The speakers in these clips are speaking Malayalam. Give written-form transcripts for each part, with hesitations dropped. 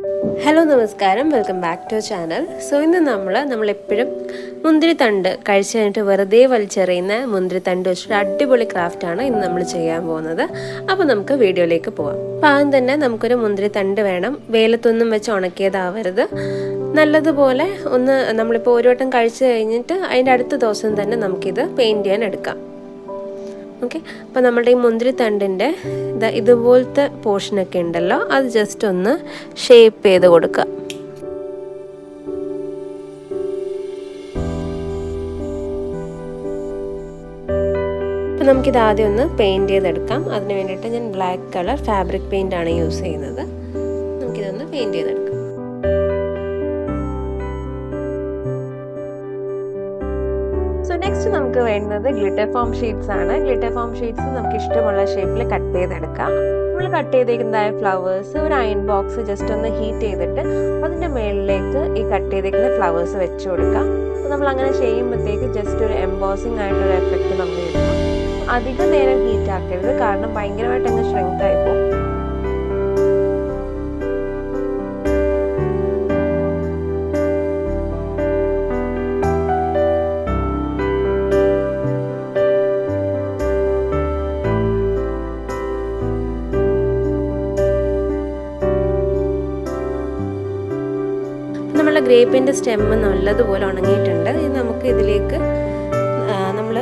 ഹലോ നമസ്കാരം, welcome back to channel. So ഇന്ന് നമ്മളെപ്പോഴും മുന്തിരിത്തണ്ട് കഴിച്ച് കഴിഞ്ഞിട്ട് വെറുതെ വലിച്ചെറിയുന്ന മുന്തിരിത്തണ്ട് വെച്ചൊരു അടിപൊളി ക്രാഫ്റ്റാണ് ഇന്ന് നമ്മൾ ചെയ്യാൻ പോകുന്നത്. അപ്പോൾ നമുക്ക് വീഡിയോയിലേക്ക് പോവാം. അപ്പോൾ ആദ്യം തന്നെ നമുക്കൊരു മുന്തിരിത്തണ്ട് വേണം. വെയിലത്തൊന്നും വെച്ച് ഉണക്കിയതാവരുത്. നല്ലതുപോലെ ഒന്ന് നമ്മളിപ്പോൾ ഒരു വട്ടം കഴിച്ച് കഴിഞ്ഞിട്ട് അതിൻ്റെ അടുത്ത ദിവസം തന്നെ നമുക്കിത് പെയിൻറ്റ് ചെയ്യാൻ എടുക്കാം. ഓക്കെ, അപ്പോൾ നമ്മുടെ ഈ മുന്തിരിത്തണ്ടിൻ്റെ ഇതുപോലത്തെ പോർഷനൊക്കെ ഉണ്ടല്ലോ, അത് ജസ്റ്റ് ഒന്ന് ഷേപ്പ് ചെയ്ത് കൊടുക്കുക. അപ്പോൾ നമുക്കിത് ആദ്യം ഒന്ന് പെയിൻറ്റ് ചെയ്തെടുക്കാം. അതിന് വേണ്ടിയിട്ട് ഞാൻ ബ്ലാക്ക് കളർ ഫാബ്രിക് പെയിൻ്റ് ആണ് യൂസ് ചെയ്യുന്നത്. നമുക്കിതൊന്ന് പെയിൻറ്റ് ചെയ്തെടുക്കാം. സോ നെക്സ്റ്റ് നമുക്ക് വേണ്ടത് ഗ്ലിറ്റർ ഫോം ഷീറ്റ്സ് ആണ്. ഗ്ലിറ്റർ ഫോം ഷീറ്റ്സ് നമുക്ക് ഇഷ്ടമുള്ള ഷേപ്പിൽ കട്ട് ചെയ്തെടുക്കാം. നമ്മൾ കട്ട് ചെയ്തേക്കുന്നതായ ഫ്ലവേഴ്സ് ഒരു അയൺ ബോക്സ് ജസ്റ്റ് ഒന്ന് ഹീറ്റ് ചെയ്തിട്ട് അതിൻ്റെ മുകളിലേക്ക് ഈ കട്ട് ചെയ്തേക്കുന്ന ഫ്ലവേഴ്സ് വെച്ച് കൊടുക്കാം. അപ്പോൾ നമ്മൾ അങ്ങനെ ചെയ്യുമ്പോഴത്തേക്ക് ജസ്റ്റ് ഒരു എംബോസിങ് ആയിട്ടൊരു എഫക്റ്റ് നമ്മൾ കിട്ടും. അധികം നേരം ഹീറ്റ് ആക്കരുത്, കാരണം ഭയങ്കരമായിട്ട് അങ്ങ് ഷ്രിങ്ക് ആയിപ്പോൾ. നമ്മളുടെ ഗ്രേപ്പിൻ്റെ സ്റ്റെമ്മ് നല്ലതുപോലെ ഉണങ്ങിയിട്ടുണ്ട്. ഇത് നമുക്ക് ഇതിലേക്ക് നമ്മൾ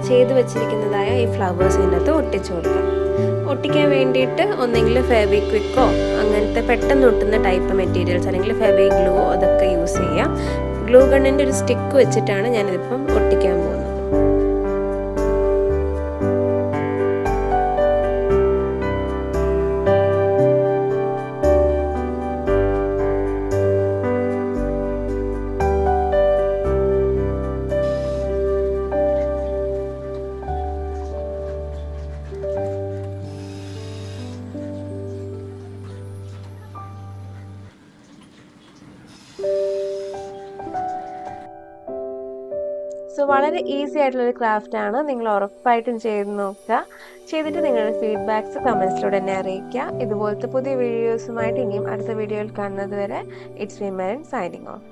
ചെയ്ത് വെച്ചിരിക്കുന്നതായ ഈ ഫ്ലവേഴ്സിൻ്റെ അകത്ത് ഒട്ടിച്ചു കൊടുക്കാം. ഒട്ടിക്കാൻ വേണ്ടിയിട്ട് ഒന്നെങ്കിൽ ഫെവിക്വിക്കോ അങ്ങനത്തെ പെട്ടെന്ന് ഒട്ടുന്ന ടൈപ്പ് മെറ്റീരിയൽസ് അല്ലെങ്കിൽ ഫെവി ഗ്ലൂ അതൊക്കെ യൂസ് ചെയ്യാം. ഗ്ലൂ ഗണ്ണിൻ്റെ ഒരു സ്റ്റിക്ക് വെച്ചിട്ടാണ് ഞാനിതിപ്പം ഒട്ടിക്കാൻ പോകുന്നത്. സോ വളരെ ഈസി ആയിട്ടുള്ളൊരു ക്രാഫ്റ്റാണ്. നിങ്ങൾ ഉറപ്പായിട്ടും ചെയ്ത് നോക്കുക. ചെയ്തിട്ട് നിങ്ങളുടെ ഫീഡ്ബാക്ക്സ് കമൻസിലൂടെ എന്നെ അറിയിക്കുക. ഇതുപോലത്തെ പുതിയ വീഡിയോസുമായിട്ട് ഇനിയും അടുത്ത വീഡിയോയിൽ കാണുന്നത് വരെ it's me Merin signing off.